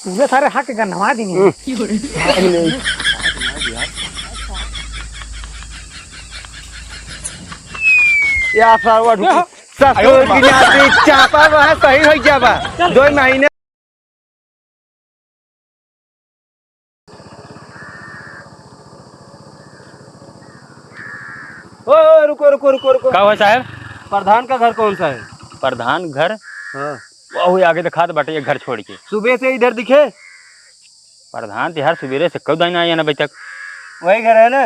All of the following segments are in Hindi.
पूरे सारे हक गनवा दी या सारा ससुर की नाती चापा वह सही हो जाबा 2 महीने। ओ रुको रुको रुको रुको। क्या हुआ साहब? प्रधान का घर कौन सा है? प्रधान घर हाँ वही आगे दिखा दे बाटे, एक घर छोड़ के। सुबह से इधर दिखे। प्रधान तिहार सवेरे से कब दिन आया ना अभी तक। वही घर है ना?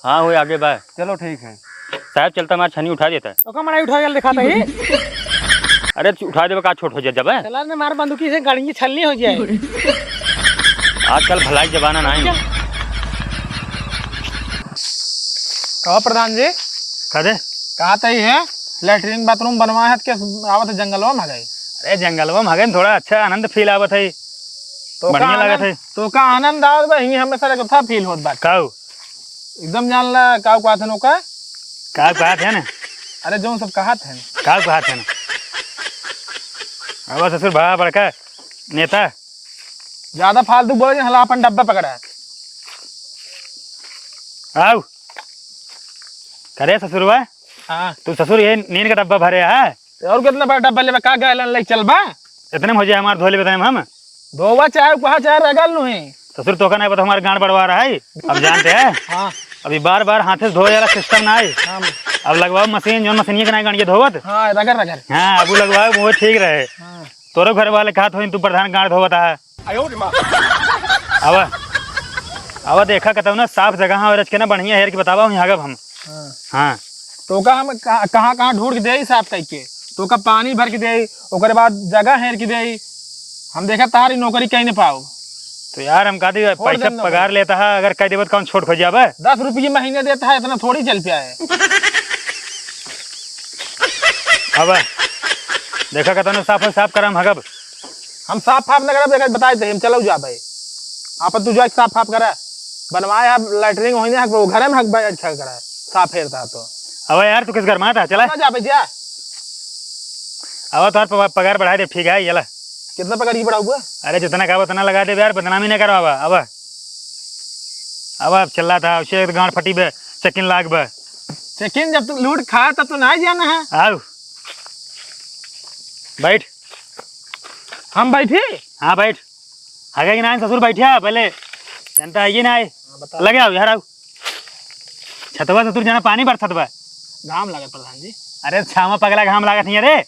हाँ वही आगे बा। चलो ठीक है। साहब चलता हमारा छनी उठा देता है। तो कम उठा के दिखाता ही अरे उठा देवे का छोट हो जाए जब है। चला ने मार बंदूकी से गाड़ी की छलनी हो जाए। आजकल भलाई जमाना नहीं है। कहो प्रधान जी कदे कहा तई है लेटरिन बाथरूम बनवा है के आवत है जंगलवा में गई। अरे जंगलवा में हगे थोड़ा अच्छा आनंद फील आवत है, तो बढ़िया लागत है। तो का आनंद आवत बा ही हमेशा रे कथा फील होत बा। काऊ एकदम जान ला का कहत है नोका। का बात है ना? अरे जो सब कहत है का बात है ना? अब ससुर बड़ा बड़का नेता ज्यादा फालतू बोले हला अपन डब्बा पकड़ा है। आओ करे ससुरवा। हां तू ससुर ये नींद का डब्बा भरे है और कितना बड़ा डब्बा लेबा का गैलन ले चल बा। इतने में हो जाए हमारे धोले बताए हम। धोवा चाहे कहा चाहे रगल नु है। ससुर तो का नहीं पता हमारे गांड बढ़वा रहा है। अब जानते हैं हां अभी बार बार हाथे से धोए वाला सिस्टम ना है। हां अब लगवाओ मशीन जो मशीन के नहीं गांड के धोवत। हां रगड़ रगड़। हाँ अब लगवाओ वो ठीक रहे। हां तोरो घर वाले कहा तू प्रधान गांड धोवता है। अब अब देखा कहता ना साफ जगह और के ना बढ़िया हेर के बतावा यहाँ हम। हां हाँ तो का हम कहाँ ढूंढ के दे साफ करके तो का पानी भर के दे ओकरे बाद जगह हेर के दे। हम देखा तारी नौकरी कहीं नहीं पाओ। तो यार हम कहते पैसा पगार लेता है अगर कह देवत कौन छोट हो जावे। 10 रुपये महीने देता है इतना थोड़ी चल पाया है। अब देखा कहता ना साफ करम हगब। हम साफ फाफ न करा बताए थे हम चलो जा भाई आप तू जा साफ फाफ करा बनवाए आप लैटरिंग होने हक वो घर में हक भाई अच्छा करा साफ फेरता तो। अब यार तू किस घर में आता चला जा भाई जा। अब तो पगार बढ़ा दे ठीक है। चला कितना पगार की बढ़ा हुआ? अरे जितना कहा उतना लगा दे यार, बदनामी नहीं करवा। अब चल रहा था उसे गांड फटी बे चेकिन लाग बे। चेकिन जब तू लूट खा तब तो नहीं जाना है। आओ बैठ। हम बैठे? हाँ बैठ। आगे ना ससुर बैठिया पहले जनता आइए ना आए लगे आओ यार। आओ छतवा ससुर जाना पानी बरसत बा। घाम लगे प्रधान जी। अरे छावा पगला घाम लागत नहीं रे।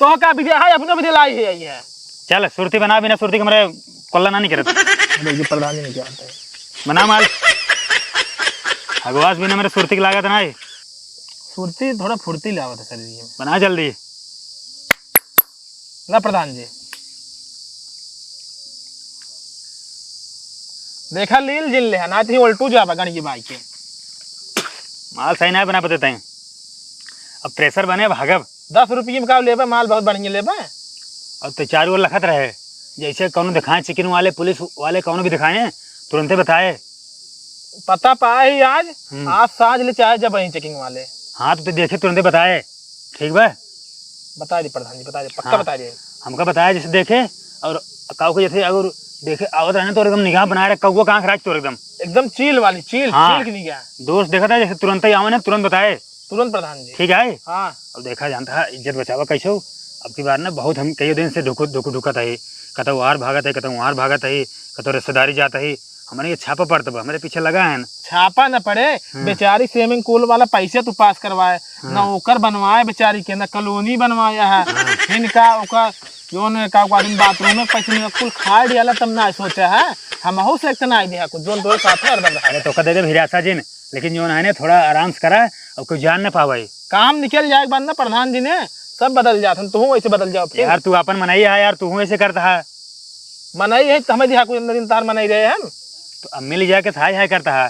तो का विद्या है अपना विद्या लाई है ये। चल सुरती बना बिना सुरती के मेरे कोल्ला ना नहीं करत। प्रधान जी ने क्या है बना माल भगवास बिना मेरे सुरती की लागत ना है। फुर्ती थोड़ा फुर्ती लावत है शरीर में। बना जल्दी ना प्रधान जी देखा लील जिन ले ना थी उल्टू जा गण की बाई के माल सही ना बना पते हैं। अब प्रेशर बने भागब 10 रुपये में का लेबा माल बहुत बढ़िया लेबा। अब तो चारों ओर लखत रहे जैसे कौन दिखाए चिकन वाले पुलिस वाले कौन भी दिखाए तुरंत बताए। पता पाए ही आज आज साँझ ले चाहे जब वहीं चेकिंग वाले। हाँ तो देखे तुरंत बताए ठीक बा। बता दी प्रधान जी बता दे पक्का हाँ, बता दे। हमका बताया जैसे देखे और काऊ को जैसे अगर देखे आवत रहे तो एकदम निगाह बनाए रहे कौआ कहाँ खराज तो एकदम चील वाली चील हाँ, चील की निगाह। दोस्त देखा था जैसे तुरंत ही आवे ना तुरंत बताए तुरंत प्रधान जी ठीक है। हाँ अब देखा जानता है इज्जत बचावा कैसे हो। अब की बार ना बहुत हम कई दिन से ढुकत है कतो वहार भागत है कतो वहार भागत है कतो रिश्तेदारी जाता है। हमारे ये छापा पड़ता है हमारे पीछे लगा है ना। छापा न पड़े बेचारी स्विमिंग पूल वाला पैसे तू पास करवाए नौकर बनवाए बेचारी के ना कॉलोनी बनवाया है इनका ओका जो ने का आदमी बाथरूम में पैसे में कुल खा दिया तब ना सोचा है हम हो सकते ना आइडिया कुछ जोन दो साथ है अरे तो दे दे भिरासा जी ने लेकिन जो है थोड़ा आराम से करा और कोई जान न पावे काम निकल जाए बाद ना प्रधान जी ने सब बदल जाते तू वैसे बदल जाओ यार तू अपन मनाई है यार तू ऐसे करता है मनाई है हमें दिखा कुछ दिन तार मनाई रहे हम तो अब मिल जाके हाय हाय करता है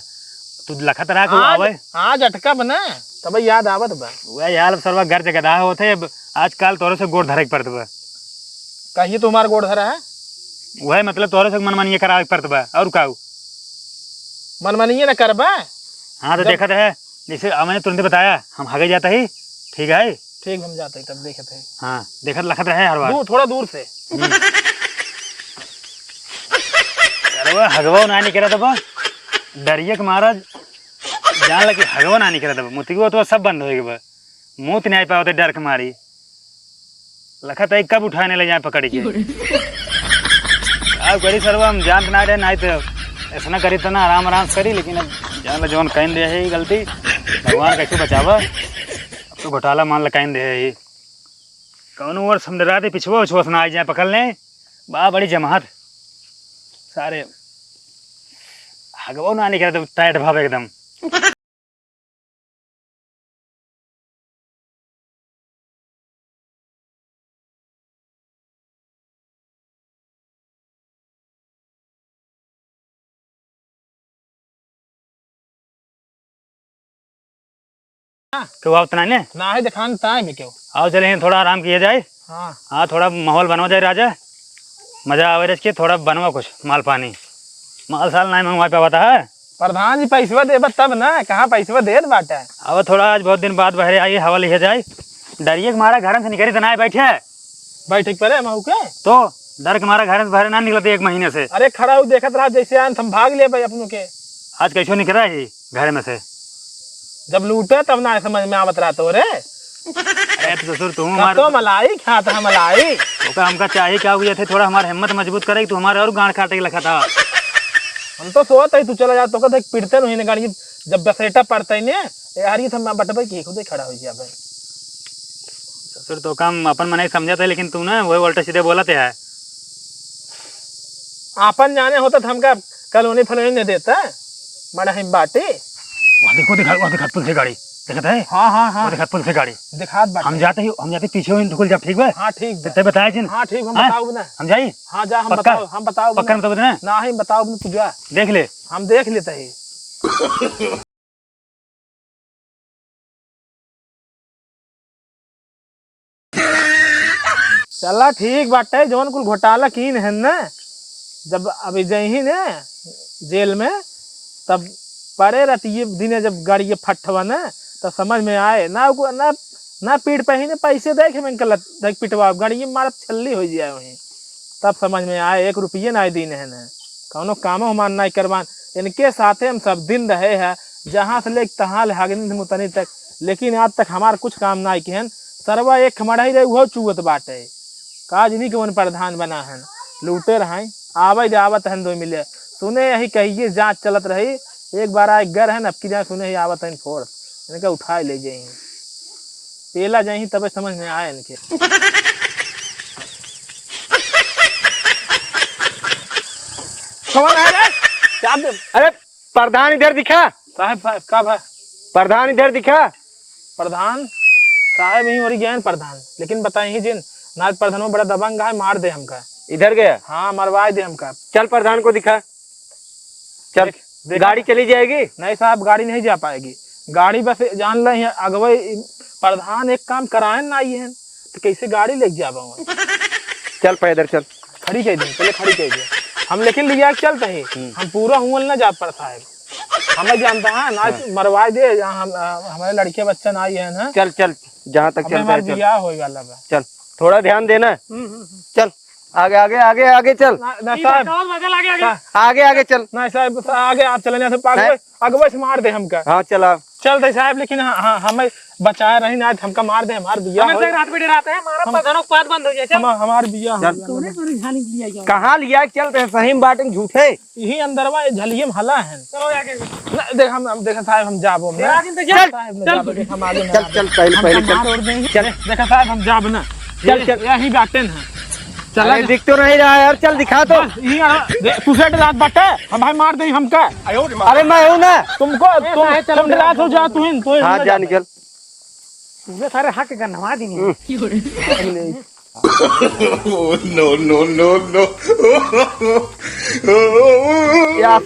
तू लखत रहा को आवे आज अटका बना तब याद आवत बा वह यार सर्वा घर जगह होते आजकल तोरे से गोड़ धरे पड़त बा। कहिए तुम्हारा गोड़ धरा है वह मतलब तोरे से मनमानिए करावे पड़त बा और काऊ मनमानिए न करबा। हाँ तो देखा है जैसे मैंने तुरंत बताया हम आगे जाता ही ठीक है ठीक हम जाते तब देखते हैं। हाँ देखत लखत रहे हर बार थोड़ा दूर से वो हगवा ना निकला तब डरिए के महाराज जान लगी हगवा ना निकला तब मुतिगो तो सब बंद हो गए मुँह तो नहीं पाते डर के मारी लखा तो कब उठाने ले जाए पकड़ के अब करी सर हम जान ना रहे नहीं तो ऐसा ना करी तो ना आराम आराम से करी लेकिन अब जान जौन कहीं दे है गलती भगवान कैसे बचावा अब तो घोटाला मान ला कहीं दे है कौन और समझा दे पिछुआ उछुआ ना आ जाए पकड़ लें बा बड़ी जमात सारे हगवा ना निकला तो टाइट भाव एकदम क्यों उतना ने ना है दिखान टाइम है क्यों। आओ चले थोड़ा आराम किया जाए। हाँ हाँ थोड़ा माहौल बनवा जाए राजा मजा आवे रच के थोड़ा बनवा कुछ माल पानी माल साल नहीं मंगवा पे होता है। प्रधान जी पैसवा दे तब ना कहाँ पैसवा दे बाटे। अब थोड़ा आज बहुत दिन बाद बहरे आई हवा लिया जाए डरिए के मारा घर से निकली तो ना बैठे बैठक पड़े महू के तो डर के मारा घर से बाहर ना निकलते 1 महीने से। अरे खड़ा हो देखत रहा जैसे आन हम भाग ले भाई अपनों के। आज कैसे निकला है घर में से जब लूटे तब ना समझ में आवत रहा तो रे। अरे तो ससुर तुम तो हमारे मलाई खाता है मलाई। तो हमका चाहिए क्या हुए थे थोड़ा हमारा हिम्मत मजबूत करे तू हमारे और गांड काटे के लखा था। हम तो सोत है तू चला जा तो कहते पिटते नहीं ने गाड़ी जब बसेटा पड़ता है ने यार ये हम बटबे की खुद ही खड़ा हो गया भाई। ससुर तो काम अपन मने समझा था लेकिन तू ना वही उल्टा सीधे बोला थे है आपन जाने होता था हमका कलोनी फलोनी नहीं देता बड़ा हम बाटे। वहाँ देखा पुल से गाड़ी देखा है। हाँ हाँ हाँ देखा पुल से गाड़ी दिखात बाटे। हम जाते पीछे हुई ढुकल जब ठीक है। हाँ ठीक ते बताया जिन हाँ ठीक हम बताओ ना हम जाइए। हाँ जा हम पक्का? बताओ हम बताओ पक्का मतलब ना ना ही बताओ तू जा देख ले हम देख लेते ही। चला ठीक बाटे जौन कुल घोटाला कीन है ना जब अभी जही ने जेल में तब पड़े रहती ये दिन जब गाड़ी ये फटवा ना तो समझ में आए ना ना ना पीठ पे ही ने पैसे देखे मैं गलत देख पिटवा गाड़ी ये मार छल्ली हो जाए वहीं तब समझ में आए 1 रुपये ना दिन है ना कौनो कामो हमान नहीं करवान इनके साथे हम सब दिन रहे हैं जहाँ से लेकर तहाँ हागनी से मुतनी तक लेकिन आज तक हमारा कुछ काम नहीं किहन सरवा एक हमारा ही रहे वो चुगत बाटे काज नहीं के वन प्रधान बना है लूटे रहे आवे जावत हन 2 मिले सुने यही कहिए जांच चलत रही एक बार आए घर है न अब की जाए सुने ही आवत है फोड़ इनके उठाए ले जाए पेला जाए तब समझ में आए इनके। कौन है रे क्या अरे प्रधान इधर दिखा। साहब कब है प्रधान इधर दिखा। प्रधान साहब ही और ज्ञान प्रधान लेकिन बताए ही जिन नाज प्रधानों बड़ा दबंग है मार दे हमका। इधर गया। हाँ मरवा दे हमका। चल प्रधान को दिखा चल गाड़ी चली जाएगी। नहीं साहब गाड़ी नहीं जा पाएगी गाड़ी बस जान रहे हैं अगवे प्रधान एक काम कराए ना आई है तो कैसे गाड़ी लेके जा पाऊंगा। चल पैदल चल खड़ी कह दी पहले खड़ी कह दिया हम लेकिन लिया चलते हैं हम पूरा हुआ ना जा पर साहब हमें जानता है ना मरवा दे हमारे लड़के बच्चा ना आई है ना। चल चल जहाँ तक चल हमारे बियाह हो वाला बा। चल थोड़ा ध्यान देना। चल आगे आगे आगे आगे चल साहब आगे आगे चल नहीं साहब आगे आप चले जाते अगवे से मार दे हमका। हाँ चला चलते साहब लेकिन हाँ हमें बचाया रही ना हमका मार दे हमार बिया रात में डराते हैं हमारा बंद हो जाए हमार बिया कहाँ लिया चलते हैं सही बाटे झूठे यही अंदरवा झलिये में हला है। देख हम देखा साहब हम जाबो चल चल पहले पहले चल देखा साहब हम जाब ना चल चल यही बाटे ना चल दिख तो नहीं रहा यार चल दिखा तो तू सेट रात बाटे हम भाई मार दे हमका। अरे मैं हूँ ना तुमको तुम डरात हो जा तू हाँ जा निकल तुझे सारे हक का नवा दी no, no, no, no. या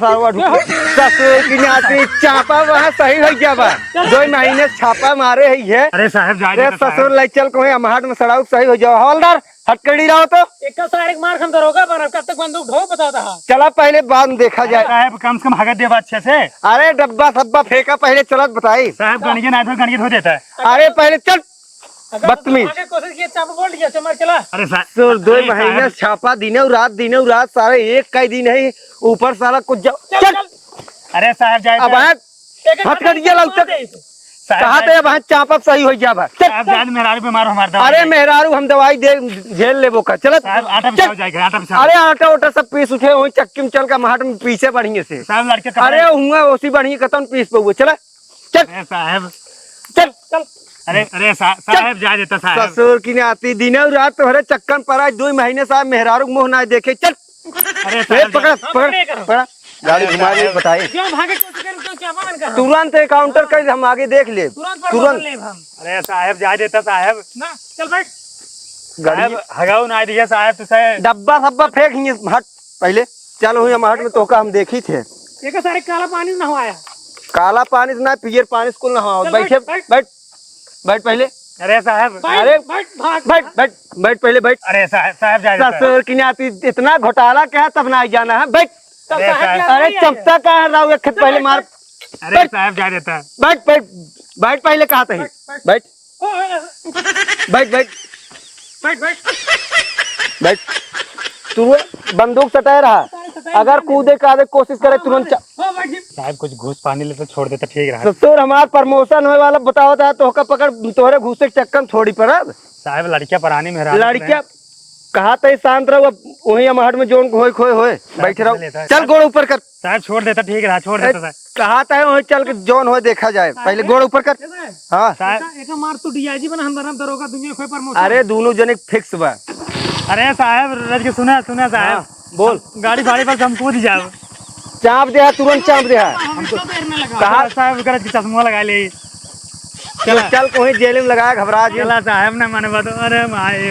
ससुर की नाती चापा वहाँ सही हो गया बा 2 महीने छापा मारे है। अरे साहब अरे ससुर ले चल को अमहाट में सड़ाऊ सही हो जाओ हवलदार हटकड़ी रहो तो एक सारे मार खम दरोगा बना कब तक बंदूक ढो बता था। चला पहले बाद में देखा जाए। साहब कम से कम हगत दे अच्छे से। अरे डब्बा सब्बा फेंका पहले चलत बताई साहब गणित ना तो गणित हो देता है। अरे पहले चल बदतमीज। कोशिश किया चापा बोल दिया चमक चला। अरे साहब तो 2 अरे महीने साहब, छापा दिनों रात सारे एक का ही दिन है ऊपर सारा कुछ चल अरे साहब जाए अब हट कर दिया लगता कहा थे अब चापा सही हो जा चल साहब जाए मेहरारू बीमार हो हमारा अरे मेहरारू हम दवाई दे झेल लेबो का चल साहब आटा पिसाओ जाएगा आटा पिसाओ। अरे आटा उटा सब पीस उठे वही चक्की में चल का माहट में पीछे बढ़िए से साहब लड़के अरे हुआ उसी बढ़िए कतन पीस पे चला चल अरे साहब चल चल अरे साहब जा देता साहब। ससुर की आती दिनों रात तोहरे चक्कर पड़ा 2 महीने साहब मेहरारू मुंह ना देखे चल अरे ए, साहब पकड़ पकड़ पकड़ा गाड़ी घुमा के बताए क्यों भागे कोशिश कर क्यों चापा बंद कर तुरंत काउंटर कर हम आगे देख ले तुरंत ले हम अरे साहब जा देता साहब। ना चल बैठ। गाड़ी साहब हगाऊ ना दिया साहब तुझे। डब्बा सब्बा फेंक ही हट पहले चल हुई हम हट में तो का हम देखी थे ये का सारे काला पानी ना हुआ काला पानी से ना पियर पानी से कुल ना हो चल बैठे बैठ, बैठ बैठ पहले अरे साहब अरे बैठ भाग बैठ बैठ बैठ पहले बैठ अरे साहब जा देता। ससुर की आती इतना घोटाला क्या है तब ना जाना है बैठ चल अरे साहब साहब, अरे चपता का है राव एक खत पहले मार अरे साहब जा देता। बैठ बैठ बैठ पहले कहा था बैठ बैठ बैठ बैठ बैठ बैठ तू बंदूक सटाए रहा अगर कूदे का कोशिश करे तुरंत हो बैठ साहब कुछ घूस पानी ले तो छोड़ देता ठीक रहा। ससुर हमार प्रमोशन होने वाला बताओ था तो का पकड़ तोहरे घुसे के चक्कर में थोड़ी पड़ब साहब लड़कियां परानी मेरा लड़कियां कहा था शांत रहो वही हमार में जोन होए खोए होए बैठे रहो चल गोड़ ऊपर कर साहब छोड़ देता ठीक रहा छोड़ देता साहब। कहा था वही चल के जोन होए देखा जाए पहले गोड़ ऊपर कर हाँ साहब एक मार तू डीआईजी बना हम दरोगा दुनिया खोए प्रमोशन। अरे दोनों जने फिक्स बा अरे साहब रज के सुना साहब हाँ, बोल गाड़ी भाड़ी पर हम कूद जाओ। चाप दे तुरंत चाप दे हमको पैर में लगा कहा साहब कर चश्मा लगा ले। चल कोई जेल में लगाया घबरा जी चला साहब ना माने बात अरे भाई